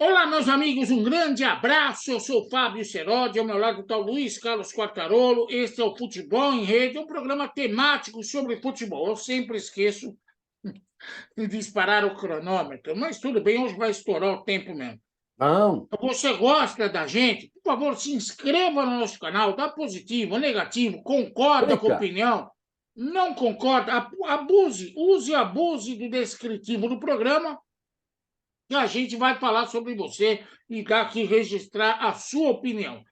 Olá, meus amigos, um grande abraço. Eu sou o Fábio Seródio, ao meu lado está o Luiz Carlos Quartarolo. Este é o Futebol em Rede, um programa temático sobre futebol. Eu sempre esqueço de disparar o cronômetro, mas tudo bem, hoje vai estourar o tempo mesmo. Não, Você gosta da gente? Por favor, se inscreva no nosso canal, dá positivo, negativo, concorda com a clica. opinião, não concorda, abuse, use e abuse do descritivo do programa e a gente vai falar sobre você e dar aqui registrar a sua opinião.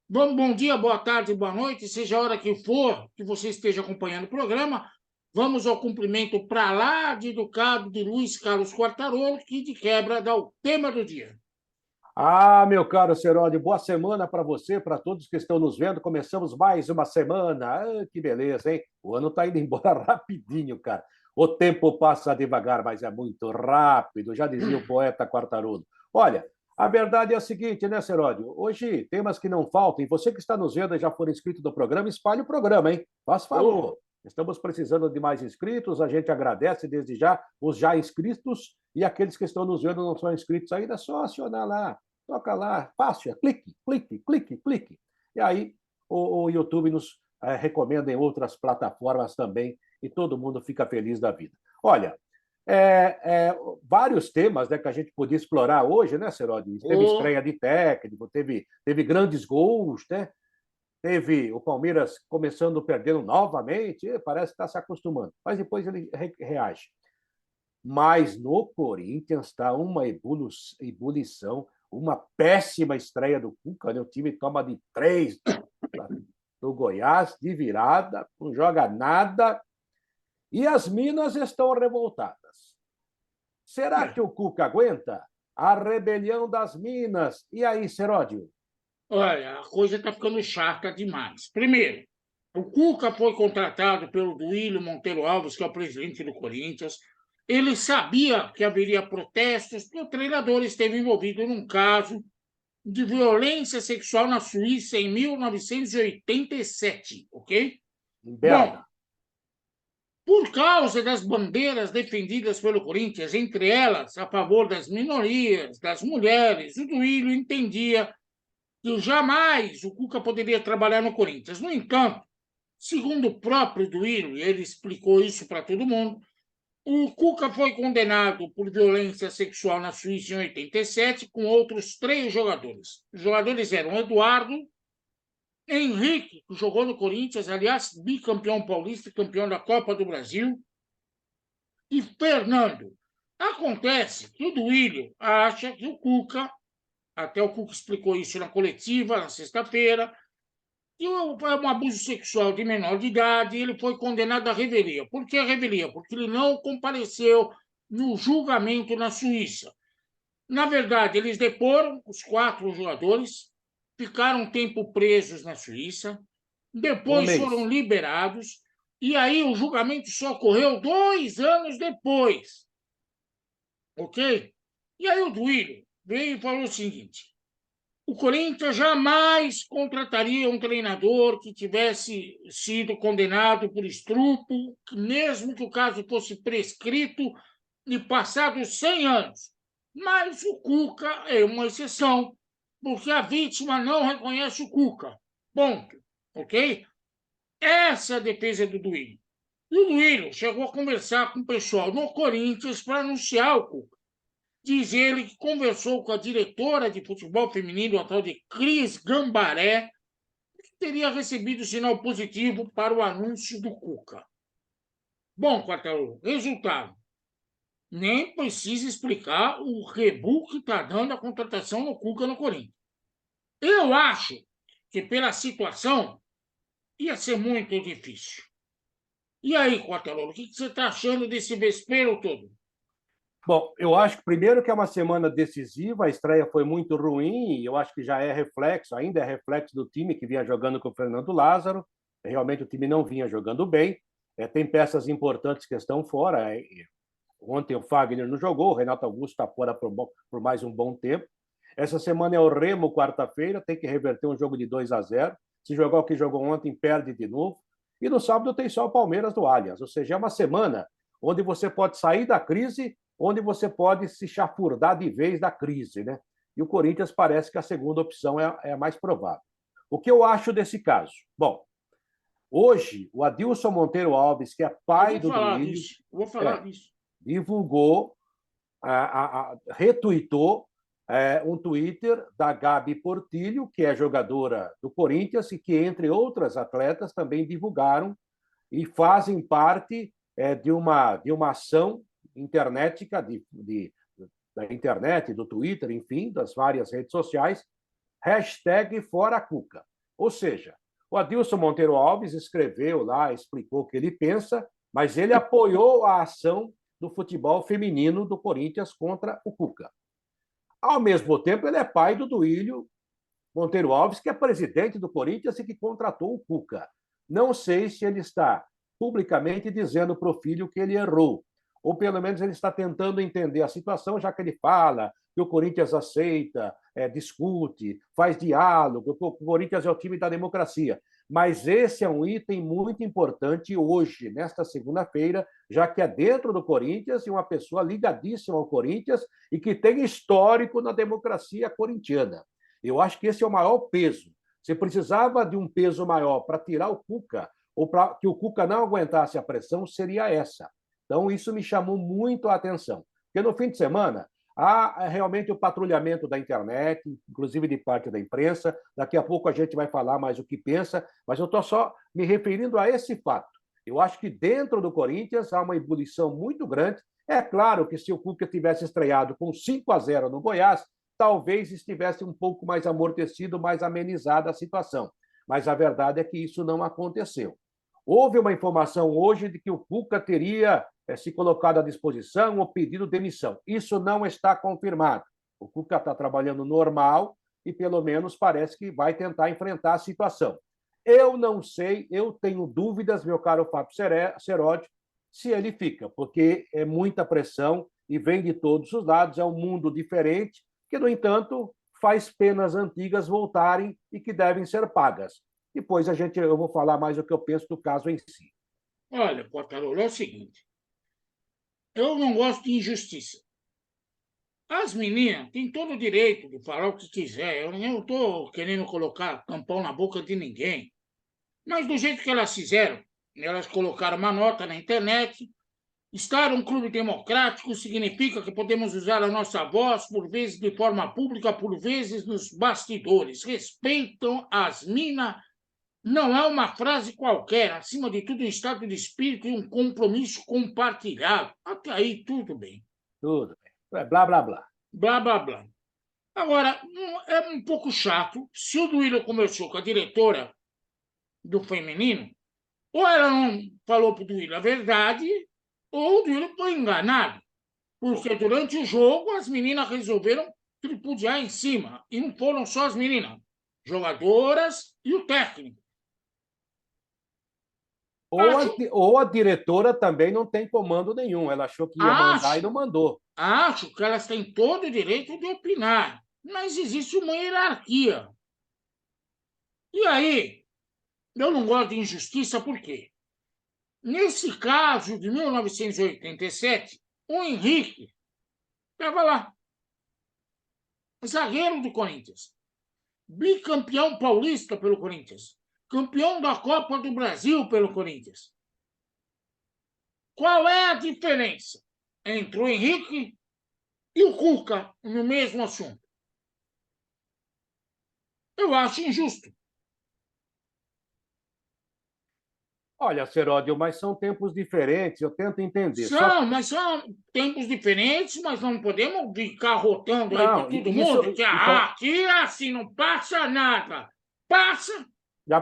Bom dia, boa tarde, boa noite, seja a hora que for que você esteja acompanhando o programa. Vamos ao cumprimento para lá de educado de Luiz Carlos Quartarolo, que de quebra dá o tema do dia. Meu caro Serode, boa semana para você, para todos que estão nos vendo. Começamos mais uma semana. Que beleza, hein? O ano está indo embora rapidinho, cara. O tempo passa devagar, mas é muito rápido, já dizia o poeta Quartarolo. Olha, a verdade é a seguinte, né, Seródio? Hoje, temas que não faltam, e você que está nos vendo e já for inscrito do programa, espalhe o programa, hein? Faz Oh, favor. Estamos precisando de mais inscritos, a gente agradece desde já os já inscritos e aqueles que estão nos vendo não são inscritos ainda, é só acionar lá. Toca lá, fácil, clique, clique, clique, clique. E aí o YouTube nos recomenda em outras plataformas também e todo mundo fica feliz da vida. Olha, vários temas, né, que a gente podia explorar hoje, né, Seródio? Teve oh, estreia de técnico, teve grandes gols, né? Teve o Palmeiras começando perdendo novamente, parece que está se acostumando, mas depois ele reage. Mas no Corinthians está uma ebulição, uma péssima estreia do Cuca, né? O time toma de 3 do Goiás, de virada, não joga nada, e as Minas estão revoltadas. Será é. que o Cuca aguenta? A rebelião das Minas. E aí, Seródio? Olha, a coisa está ficando chata demais. Primeiro, o Cuca foi contratado pelo Duílio Monteiro Alves, que é o presidente do Corinthians. Ele sabia que haveria protestos, porque o treinador esteve envolvido num caso de violência sexual na Suíça em 1987, ok? Em Bom, Berna. por causa das bandeiras defendidas pelo Corinthians, entre elas a favor das minorias, das mulheres, o Duílio entendia que jamais o Cuca poderia trabalhar no Corinthians. No entanto, segundo o próprio Duílio, e ele explicou isso para todo mundo, o Cuca foi condenado por violência sexual na Suíça em 87 com outros 3 jogadores. Os jogadores eram Eduardo, Henrique, que jogou no Corinthians, aliás, bicampeão paulista e campeão da Copa do Brasil, e Fernando. Acontece que o Duílio acha que o Cuca, até o Cuca explicou isso na coletiva, na sexta-feira, que é um abuso sexual de menor de idade e ele foi condenado à revelia. Por que a revelia? Porque ele não compareceu no julgamento na Suíça. Na verdade, eles deporam os 4 jogadores, ficaram um tempo presos na Suíça, Um depois foram mês. liberados, e aí o julgamento só ocorreu 2 anos depois, ok? E aí o Duílio veio e falou o seguinte: o Corinthians jamais contrataria um treinador que tivesse sido condenado por estupro, mesmo que o caso fosse prescrito e passados 100 anos. Mas o Cuca é uma exceção, porque a vítima não reconhece o Cuca. Ponto. Ok? Essa é a defesa do Duílio. E o Duílio chegou a conversar com o pessoal no Corinthians para anunciar o Cuca. Diz ele que conversou com a diretora de futebol feminino, a tal de Cris Gambaré, que teria recebido sinal positivo para o anúncio do Cuca. Bom, Quartarolo, resultado. Nem precisa explicar o rebu que está dando a contratação no Cuca no Corinthians. Eu acho que pela situação ia ser muito difícil. E aí, Quartarolo, o que você está achando desse vespeiro todo? Bom, eu acho primeiro que é uma semana decisiva, a estreia foi muito ruim, e eu acho que já é reflexo, ainda é reflexo do time que vinha jogando com o Fernando Lázaro. Realmente o time não vinha jogando bem. Tem peças importantes que estão fora. Ontem o Fagner não jogou, o Renato Augusto está fora por mais um bom tempo. Essa semana é o Remo, quarta-feira, tem que reverter um jogo de 2-0. Se jogar o que jogou ontem, perde de novo. E no sábado tem só o Palmeiras do Allianz. Ou seja, é uma semana onde você pode sair da crise, onde você pode se chafurdar de vez da crise, né? e o Corinthians parece que a segunda opção é a mais provável. O que eu acho desse caso? Bom, hoje, o Adilson Monteiro Alves, que é pai do Duílio, vou falar disso. divulgou, retuitou um Twitter da Gabi Portillo, que é jogadora do Corinthians e que, entre outras atletas, também divulgaram e fazem parte de uma ação internetica, da internet, do Twitter, enfim, das várias redes sociais, #ForaCuca. Ou seja, o Adilson Monteiro Alves escreveu lá, explicou o que ele pensa, mas ele apoiou a ação do futebol feminino do Corinthians contra o Cuca. Ao mesmo tempo, ele é pai do Duílio Monteiro Alves, que é presidente do Corinthians e que contratou o Cuca. Não sei se ele está publicamente dizendo para o filho que ele errou, ou pelo menos ele está tentando entender a situação, já que ele fala que o Corinthians aceita, discute, faz diálogo, que o Corinthians é o time da democracia. Mas esse é um item muito importante hoje, nesta segunda-feira, já que é dentro do Corinthians e uma pessoa ligadíssima ao Corinthians e que tem histórico na democracia corintiana. Eu acho que esse é o maior peso. Você precisava de um peso maior para tirar o Cuca, ou para que o Cuca não aguentasse a pressão, seria essa. Então, isso me chamou muito a atenção. Porque no fim de semana, há realmente o patrulhamento da internet, inclusive de parte da imprensa. Daqui a pouco a gente vai falar mais o que pensa, mas eu estou só me referindo a esse fato. Eu acho que dentro do Corinthians há uma ebulição muito grande. É claro que se o Cuca tivesse estreado com 5-0 no Goiás, talvez estivesse um pouco mais amortecido, mais amenizada a situação. Mas a verdade é que isso não aconteceu. Houve uma informação hoje de que o Cuca teria se colocado à disposição ou pedido demissão. Isso não está confirmado. O Cuca está trabalhando normal e, pelo menos, parece que vai tentar enfrentar a situação. Eu não sei, eu tenho dúvidas, meu caro Fábio Seródio, se ele fica, porque é muita pressão e vem de todos os lados, é um mundo diferente, que, no entanto, faz penas antigas voltarem e que devem ser pagas. Depois eu vou falar mais o que eu penso do caso em si. Olha, Portalolo, é o seguinte, eu não gosto de injustiça. As meninas têm todo o direito de falar o que quiser. Eu não estou querendo colocar tampão na boca de ninguém. Mas do jeito que elas fizeram, elas colocaram uma nota na internet. Estar um clube democrático significa que podemos usar a nossa voz, por vezes de forma pública, por vezes nos bastidores. Respeitam as minas. Não é uma frase qualquer. Acima de tudo, um estado de espírito e um compromisso compartilhado. Até aí, tudo bem. Tudo bem. Blá, blá, blá. Blá, blá, blá. Agora, é um pouco chato. Se o Duílio conversou com a diretora do feminino, ou ela não falou para o Duílio a verdade, ou o Duílio foi enganado. Porque durante o jogo as meninas resolveram tripudiar em cima. E não foram só as meninas, jogadoras e o técnico. Ou a diretora também não tem comando nenhum. Ela achou que ia mandar e não mandou. Acho que elas têm todo o direito de opinar, mas existe uma hierarquia. E aí, eu não gosto de injustiça por quê? Nesse caso de 1987, o Henrique estava lá, zagueiro do Corinthians, bicampeão paulista pelo Corinthians, campeão da Copa do Brasil pelo Corinthians. Qual é a diferença entre o Henrique e o Cuca no mesmo assunto? Eu acho injusto. Olha, Seródio, mas são tempos diferentes, eu tento entender. Mas são tempos diferentes, mas não podemos ficar rotando aí para todo isso, mundo que aqui assim não passa nada. Passa. Já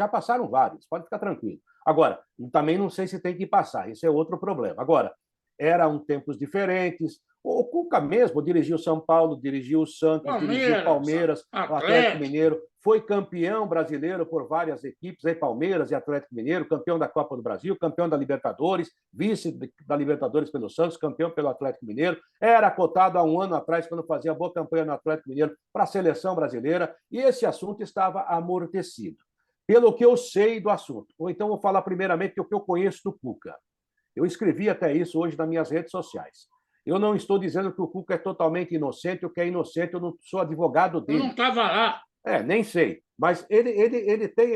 passaram vários, pode ficar tranquilo. Agora, também não sei se tem que passar, esse é outro problema. Agora, eram tempos diferentes. O Cuca mesmo dirigiu São Paulo, dirigiu o Santos, dirigiu Palmeiras, o Atlético Mineiro, foi campeão brasileiro por várias equipes, aí Palmeiras e Atlético Mineiro, campeão da Copa do Brasil, campeão da Libertadores, vice da Libertadores pelo Santos, campeão pelo Atlético Mineiro, era cotado há um ano atrás, quando fazia boa campanha no Atlético Mineiro, para a seleção brasileira, e esse assunto estava amortecido. Pelo que eu sei do assunto. Ou então vou falar primeiramente o que eu conheço do Cuca. Eu escrevi até isso hoje nas minhas redes sociais. Eu não estou dizendo que o Cuca é totalmente inocente, o que é inocente, eu não sou advogado Eu não dele. estava lá. Nem sei. Mas ele tem.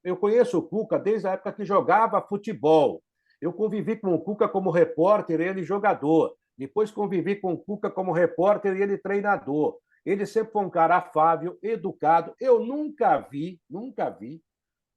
Eu conheço o Cuca desde a época que jogava futebol. Eu convivi com o Cuca como repórter, ele jogador. Depois convivi com o Cuca como repórter e ele treinador. Ele sempre foi um cara afável, educado. Eu nunca vi.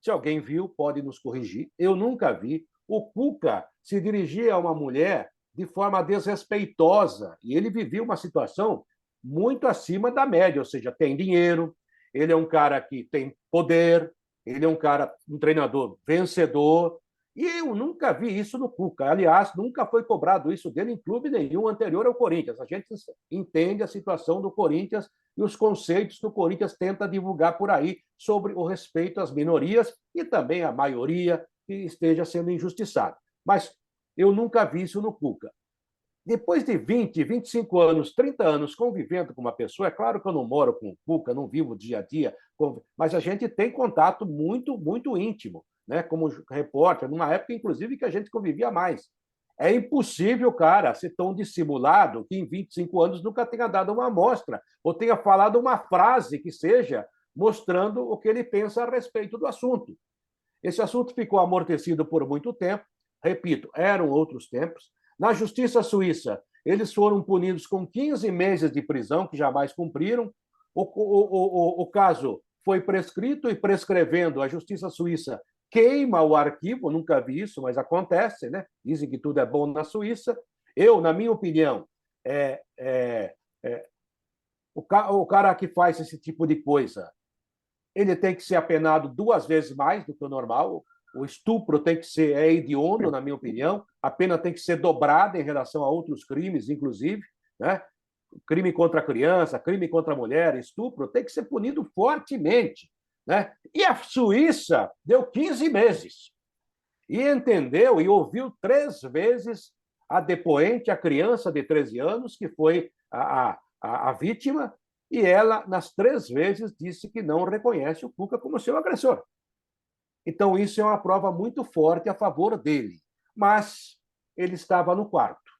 Se alguém viu, pode nos corrigir. Eu nunca vi o Cuca se dirigir a uma mulher de forma desrespeitosa. E ele vivia uma situação muito acima da média, ou seja, tem dinheiro, ele é um cara que tem poder, ele é um treinador vencedor. E eu nunca vi isso no Cuca. Aliás, nunca foi cobrado isso dele em clube nenhum anterior ao Corinthians. A gente entende a situação do Corinthians e os conceitos que o Corinthians tenta divulgar por aí sobre o respeito às minorias e também à maioria que esteja sendo injustiçada. Mas eu nunca vi isso no Cuca. Depois de 20, 25 anos, 30 anos convivendo com uma pessoa, é claro que eu não moro com o Cuca, não vivo dia a dia, mas a gente tem contato muito, muito íntimo, né? Como repórter, numa época, inclusive, que a gente convivia mais. É impossível, cara, ser tão dissimulado que em 25 anos nunca tenha dado uma amostra ou tenha falado uma frase que seja mostrando o que ele pensa a respeito do assunto. Esse assunto ficou amortecido por muito tempo. Repito, eram outros tempos. Na justiça suíça, eles foram punidos com 15 meses de prisão, que jamais cumpriram. O caso foi prescrito e, prescrevendo, a justiça suíça queima o arquivo. Nunca vi isso, mas acontece, né? Dizem que tudo é bom na Suíça. Eu, na minha opinião, o cara que faz esse tipo de coisa, ele tem que ser apenado 2 vezes mais do que o normal. O estupro tem que ser hediondo, na minha opinião. A pena tem que ser dobrada em relação a outros crimes, inclusive, né? Crime contra a criança, crime contra a mulher, estupro, tem que ser punido fortemente, né? E a Suíça deu 15 meses e entendeu e ouviu 3 vezes a depoente, a criança de 13 anos, que foi a vítima, e ela, nas 3 vezes, disse que não reconhece o Cuca como seu agressor. Então, isso é uma prova muito forte a favor dele. Mas ele estava no quarto.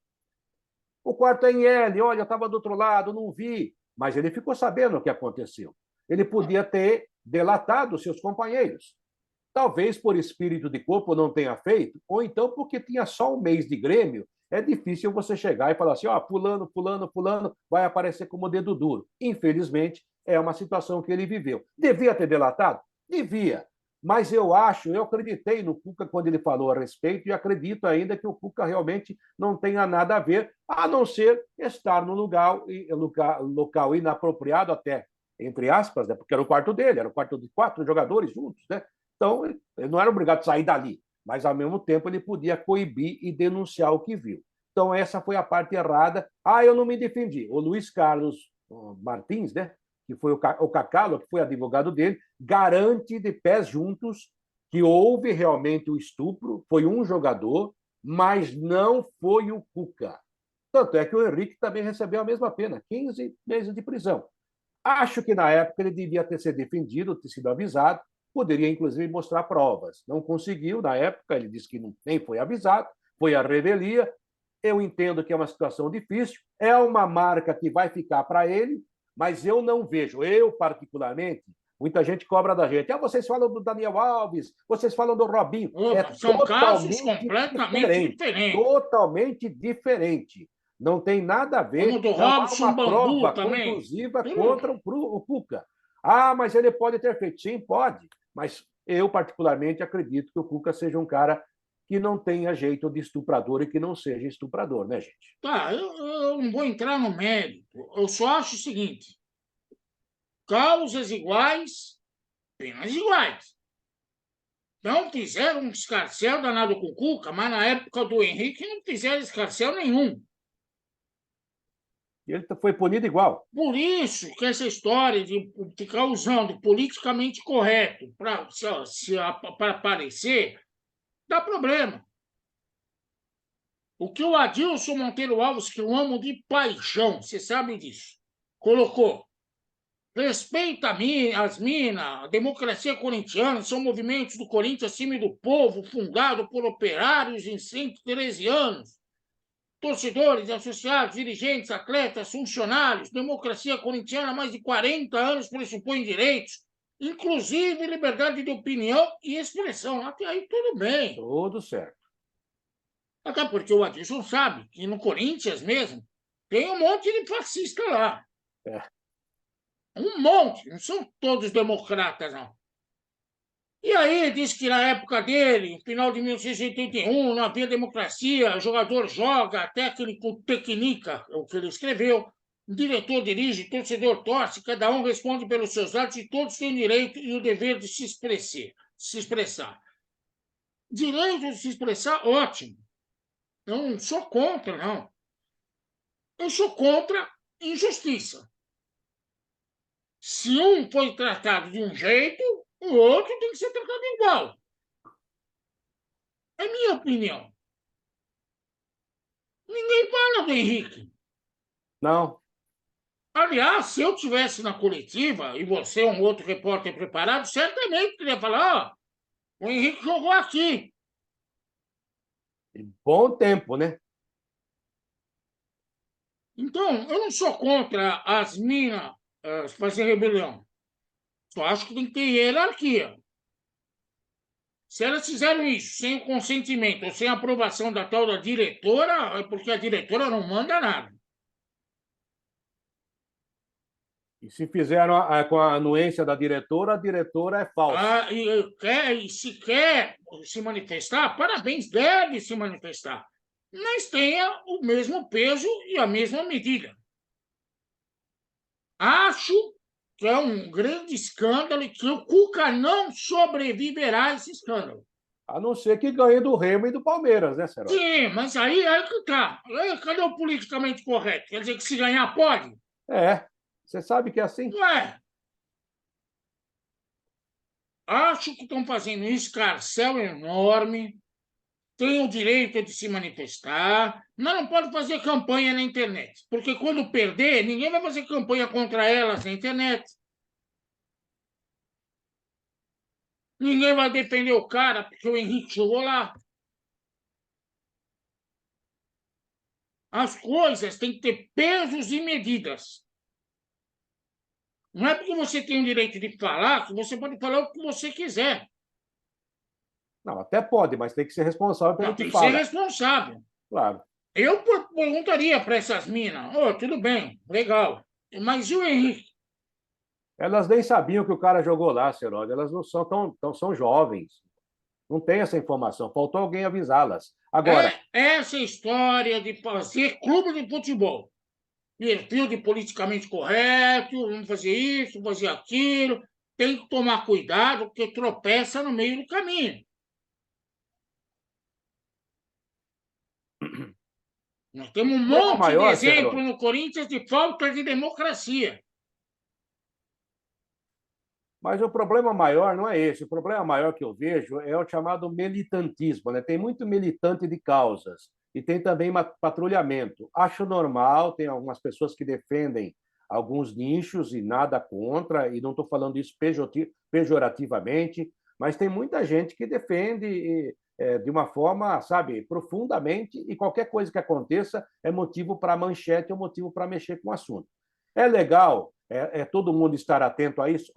O quarto é em L, olha, eu estava do outro lado, não vi. Mas ele ficou sabendo o que aconteceu. Ele podia ter delatado seus companheiros. Talvez por espírito de corpo não tenha feito, ou então porque tinha só um mês de Grêmio. É difícil você chegar e falar assim, fulano, fulano, fulano, vai aparecer como dedo duro. Infelizmente, é uma situação que ele viveu. Devia ter delatado? Devia. Mas eu acreditei no Cuca quando ele falou a respeito e acredito ainda que o Cuca realmente não tenha nada a ver, a não ser estar no local inapropriado até, entre aspas, né? Porque era o quarto dele, era o quarto de 4 jogadores juntos, né? Então, ele não era obrigado a sair dali, mas, ao mesmo tempo, ele podia coibir e denunciar o que viu. Então, essa foi a parte errada. Eu não me defendi. O Luiz Carlos Martins, né, que foi o Cacalo, que foi advogado dele, garante de pés juntos que houve realmente o estupro, foi um jogador, mas não foi o Cuca. Tanto é que o Henrique também recebeu a mesma pena, 15 meses de prisão. Acho que, na época, ele devia ter sido defendido, ter sido avisado, poderia, inclusive, mostrar provas. Não conseguiu, na época, ele disse que nem foi avisado, foi a revelia. Eu entendo que é uma situação difícil, é uma marca que vai ficar para ele, mas eu não vejo, eu particularmente, muita gente cobra da gente. Vocês falam do Daniel Alves, vocês falam do Robinho. São casos Totalmente completamente diferentes. Totalmente diferente. Não tem nada a ver. Como do Não há Robson uma Bambu prova também. conclusiva contra o Cuca. Mas ele pode ter feito. Sim, pode. Mas eu, particularmente, acredito que o Cuca seja um cara que não tenha jeito de estuprador e que não seja estuprador, né, gente? Tá, eu não vou entrar no mérito. Eu só acho o seguinte: causas iguais, penas iguais. Não fizeram um escarcel danado com o Cuca, mas na época do Henrique não fizeram escarcel nenhum. E ele foi punido igual. Por isso que essa história de ficar usando politicamente correto para aparecer dá problema. O que o Adilson Monteiro Alves, que eu amo de paixão, você sabe disso, colocou: respeita as minas, a democracia corintiana, são movimentos do Corinthians acima do povo, fundado por operários em 113 anos. torcedores, associados, dirigentes, atletas, funcionários, democracia corintiana há mais de 40 anos pressupõe direitos, inclusive liberdade de opinião e expressão. Até aí tudo bem. Tudo certo. Até porque o Adilson sabe que no Corinthians mesmo tem um monte de fascista lá. É. Um monte, não são todos democratas, não. E aí diz que na época dele, no final de 1981, não havia democracia, o jogador joga, técnico tecnica, é o que ele escreveu, o diretor dirige, torcedor torce, cada um responde pelos seus atos e todos têm direito e o dever de se expressar. Direito de se expressar, ótimo. Eu não sou contra, não. Eu sou contra injustiça. Se um foi tratado de um jeito, o outro tem que ser tratado igual. É minha opinião. Ninguém fala do Henrique. Não. Aliás, se eu tivesse na coletiva e você, um outro repórter preparado, certamente queria falar: o Henrique jogou aqui. Bom tempo, né? Então, eu não sou contra as minas fazer rebelião. Só acho que tem que ter hierarquia. Se elas fizeram isso sem o consentimento ou sem a aprovação da tal da diretora, é porque a diretora não manda nada. E se fizeram com a anuência da diretora, a diretora é falsa. E se quer se manifestar, parabéns, deve se manifestar. Mas tenha o mesmo peso e a mesma medida. Acho que é um grande escândalo e que o Cuca não sobreviverá a esse escândalo. A não ser que ganhe do Remo e do Palmeiras, né, Seródio? Sim, mas aí que tá. Cadê o politicamente correto? Quer dizer que se ganhar pode? É. Você sabe que é assim? Ué. Acho que estão fazendo um escarcéu enorme, tem o direito de se manifestar, mas não pode fazer campanha na internet, porque quando perder, ninguém vai fazer campanha contra elas na internet. Ninguém vai defender o cara porque o Henrique jogou lá. As coisas têm que ter pesos e medidas. Não é porque você tem o direito de falar que você pode falar o que você quiser. Não, até pode, mas tem que ser responsável pelo Não, que tem que ser fala. responsável. Claro. Eu perguntaria para essas minas: tudo bem, legal, mas e o Henrique? Elas nem sabiam que o cara jogou lá, Seródio. Elas não são são jovens. Não tem essa informação. Faltou alguém avisá-las. Agora, Essa história de fazer clube de futebol, perfil de politicamente correto, vamos fazer isso, fazer aquilo, tem que tomar cuidado, porque tropeça no meio do caminho. Nós temos um o problema monte de maior, exemplo Seródio, no Corinthians de falta de democracia. mas o problema maior não é esse. O problema maior que eu vejo é o chamado militantismo, né? Tem muito militante de causas e tem também patrulhamento. Acho normal, tem algumas pessoas que defendem alguns nichos e nada contra, e não estou falando isso pejorativamente, mas tem muita gente que defende de uma forma, sabe, profundamente, e qualquer coisa que aconteça é motivo para manchete ou motivo para mexer com o assunto. É legal todo mundo estar atento a isso?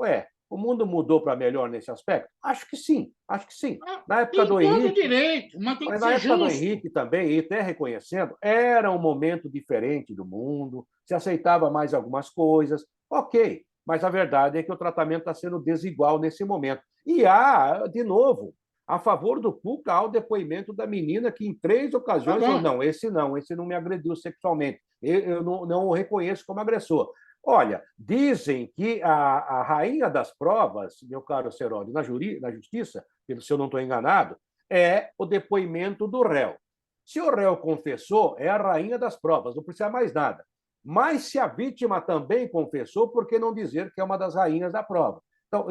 O mundo mudou para melhor nesse aspecto? Acho que sim, acho que sim. Na época Tem do todo o Henrique, direito, mas tem que mas na ser época do justo. Henrique também, e até reconhecendo, era um momento diferente do mundo, se aceitava mais algumas coisas, ok, mas a verdade é que o tratamento está sendo desigual nesse momento. E há, de novo, a favor do Cuca, há o depoimento da menina que em 3 ocasiões falou, não, esse não me agrediu sexualmente, eu não o reconheço como agressor. Olha, dizem que a rainha das provas, meu caro Seródio, na justiça, se eu não estou enganado, é o depoimento do réu. Se o réu confessou, é a rainha das provas, não precisa mais nada. Mas se a vítima também confessou, por que não dizer que é uma das rainhas da prova? Então,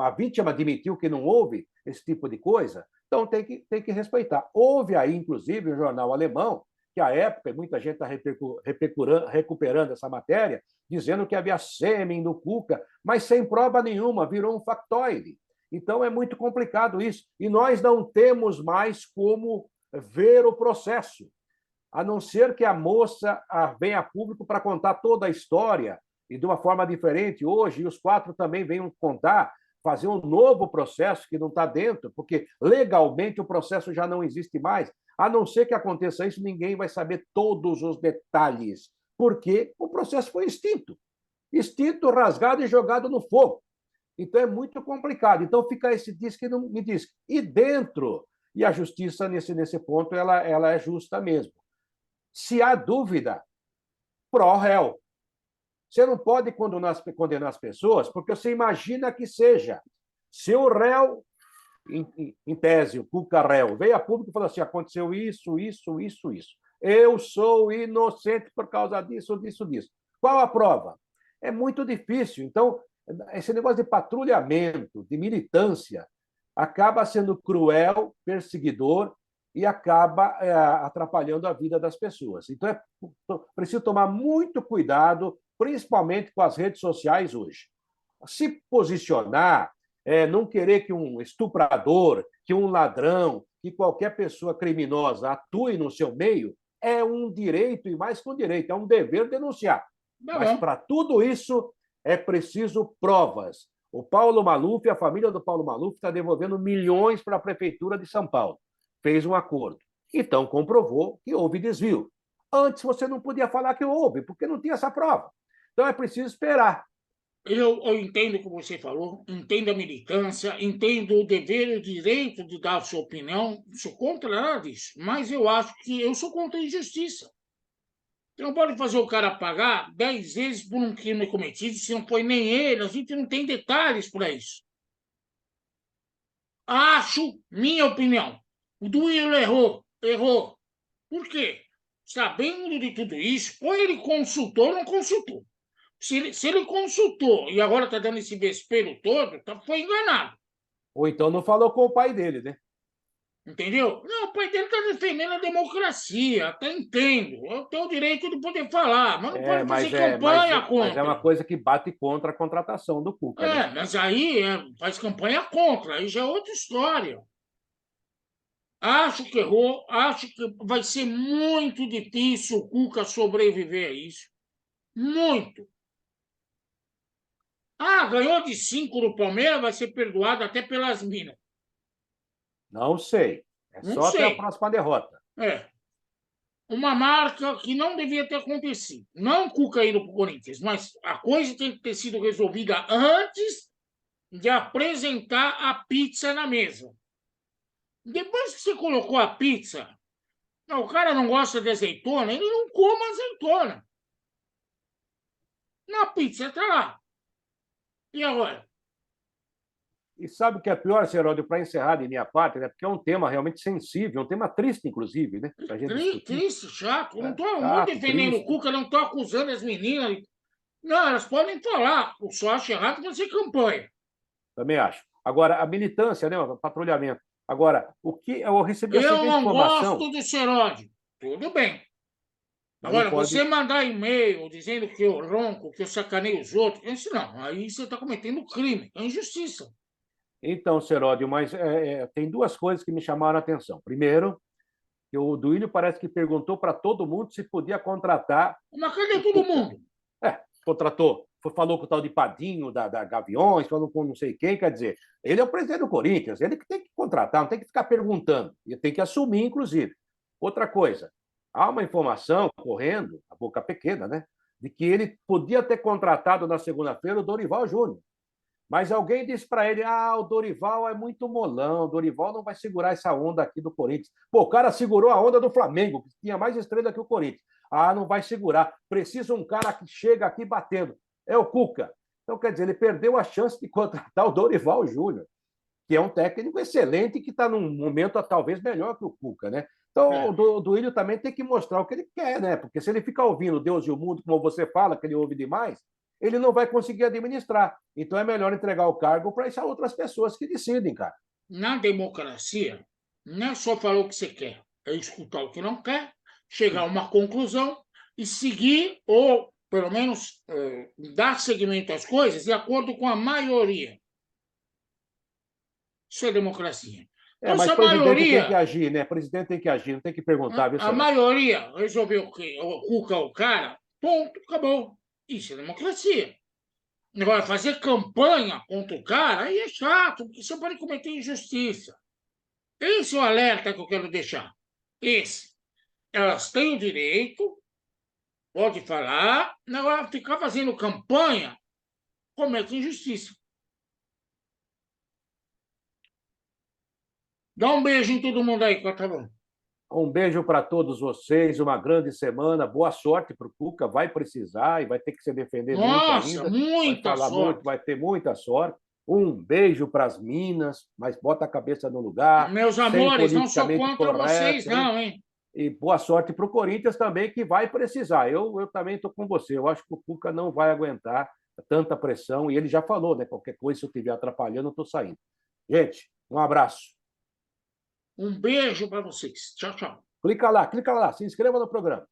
a vítima admitiu que não houve esse tipo de coisa, então tem que respeitar. Houve aí, inclusive, um jornal alemão, que à época, muita gente está recuperando essa matéria, dizendo que havia sêmen no Cuca, mas sem prova nenhuma, virou um factoide. Então é muito complicado isso. E nós não temos mais como ver o processo. a não ser que a moça venha a público para contar toda a história e de uma forma diferente hoje, e os quatro também venham contar, fazer um novo processo que não está dentro, porque legalmente o processo já não existe mais. A não ser que aconteça isso, ninguém vai saber todos os detalhes, porque o processo foi extinto. Extinto, rasgado e jogado no fogo. Então é muito complicado. Então fica esse diz que não me diz. E dentro, e a justiça nesse ponto ela é justa mesmo. Se há dúvida, pró-réu. Você não pode condenar as pessoas porque você imagina que seja. Se o réu, em tese, o Cuca réu, veio a público e falou assim: aconteceu isso, isso, isso, isso. Eu sou inocente por causa disso, disso, disso. Qual a prova? É muito difícil. Então, esse negócio de patrulhamento, de militância, acaba sendo cruel, perseguidor e acaba atrapalhando a vida das pessoas. Então, é preciso tomar muito cuidado, principalmente com as redes sociais hoje. Se posicionar, não querer que um estuprador, que um ladrão, que qualquer pessoa criminosa atue no seu meio, é um direito, e mais que um direito, é um dever denunciar. Tá Mas bom. para tudo isso é preciso provas. O Paulo Maluf, a família do Paulo Maluf, está devolvendo milhões para a Prefeitura de São Paulo. Fez um acordo. Então comprovou que houve desvio. Antes você não podia falar que houve, porque não tinha essa prova. Então é preciso esperar. Eu entendo o que você falou, entendo a militância, entendo o dever e o direito de dar a sua opinião, não sou contra nada disso, mas eu acho que eu sou contra a injustiça. Você não pode fazer o cara pagar 10 vezes por um crime cometido, se não foi nem ele, a gente não tem detalhes para isso. Acho, minha opinião, o Duílio errou, errou. Por quê? Sabendo de tudo isso, ou ele consultou ou não consultou. Se ele consultou e agora está dando esse vespeiro todo, foi enganado. Ou então não falou com o pai dele, né? Entendeu? Não, o pai dele está defendendo a democracia, até entendo. Eu tenho o direito de poder falar, mas não É, pode fazer mas é, mas, campanha mas é uma contra. coisa que bate contra a contratação do Cuca, né? Mas aí faz campanha contra, aí já é outra história. Acho que errou, acho que vai ser muito difícil o Cuca sobreviver a isso. Muito. Ganhou de 5 no Palmeiras, vai ser perdoado até pelas minas. Não sei. É Não só até a sei. próxima derrota. É. Uma marca que não devia ter acontecido. Não o Cuca indo para o Corinthians, mas a coisa tem que ter sido resolvida antes de apresentar a pizza na mesa. Depois que você colocou a pizza, o cara não gosta de azeitona, ele não coma azeitona. Na pizza está lá. E agora? E sabe o que é pior, Seródio, para encerrar de minha parte, né? Porque é um tema realmente sensível, um tema triste, inclusive, né? Para a gente discutir. Triste, chato. Não É, estou chato, defendendo o triste. Cuca, não estou acusando as meninas. Não, elas podem falar. Eu só acho errado fazer campanha. Também acho. Agora, a militância, né? O patrulhamento. Agora, o que eu recebi a Eu seguinte não informação, gosto do seródio. Tudo bem. mas não Agora, você pode. mandar e-mail dizendo que eu ronco, que eu sacaneio os outros, isso não. Aí você está cometendo crime, é injustiça. Então, Seródio, mas tem duas coisas que me chamaram a atenção. Primeiro, que o Duílio parece que perguntou para todo mundo se podia contratar Mas cadê o todo Cuca. mundo? Contratou, falou com o tal de Padinho, da Gaviões, falou com não sei quem, quer dizer, ele é o presidente do Corinthians, ele que tem que contratar, não tem que ficar perguntando, e tem que assumir, inclusive. Outra coisa, há uma informação correndo, a boca pequena, né, de que ele podia ter contratado na segunda-feira o Dorival Júnior. Mas alguém disse para ele: o Dorival é muito molão, o Dorival não vai segurar essa onda aqui do Corinthians. Pô, o cara segurou a onda do Flamengo, que tinha mais estrela que o Corinthians. Não vai segurar. Precisa um cara que chega aqui batendo. É o Cuca. Então, quer dizer, ele perdeu a chance de contratar o Dorival Júnior, que é um técnico excelente e que está num momento talvez melhor que o Cuca, né? Então, É. o Duílio também tem que mostrar o que ele quer, né? Porque se ele ficar ouvindo Deus e o mundo, como você fala, que ele ouve demais, ele não vai conseguir administrar. Então é melhor entregar o cargo para essas outras pessoas que decidem, cara. Na democracia, não é só falar o que você quer, é escutar o que não quer, chegar a uma conclusão e seguir, ou pelo menos dar seguimento às coisas de acordo com a maioria. Isso é democracia. Então, se Mas a o presidente tem que maioria, agir, né? O presidente tem que agir, não tem que perguntar, viu, a Celso? maioria resolveu que o Cuca é o cara, ponto, acabou. Isso é democracia. Agora, fazer campanha contra o cara, aí é chato, porque você pode cometer injustiça. Esse é o alerta que eu quero deixar. Esse. Elas têm o direito, pode falar, agora ficar fazendo campanha comete injustiça. Dá um beijo em todo mundo aí, tá bom? Um beijo para todos vocês, uma grande semana, boa sorte para o Cuca, vai precisar e vai ter que se defender muito Nossa, ainda, vai muita falar muito, sorte. vai ter muita sorte. Um beijo para as Minas, mas bota a cabeça no lugar, Meus sem amores, não sou politicamente contra vocês, correto, hein? não, hein? E boa sorte para o Corinthians também, que vai precisar. Eu também estou com você. Eu acho que o Cuca não vai aguentar tanta pressão. E ele já falou, né? Qualquer coisa, se eu estiver atrapalhando, eu estou saindo. Gente, um abraço. Um beijo para vocês. Tchau, tchau. Clica lá, se inscreva no programa.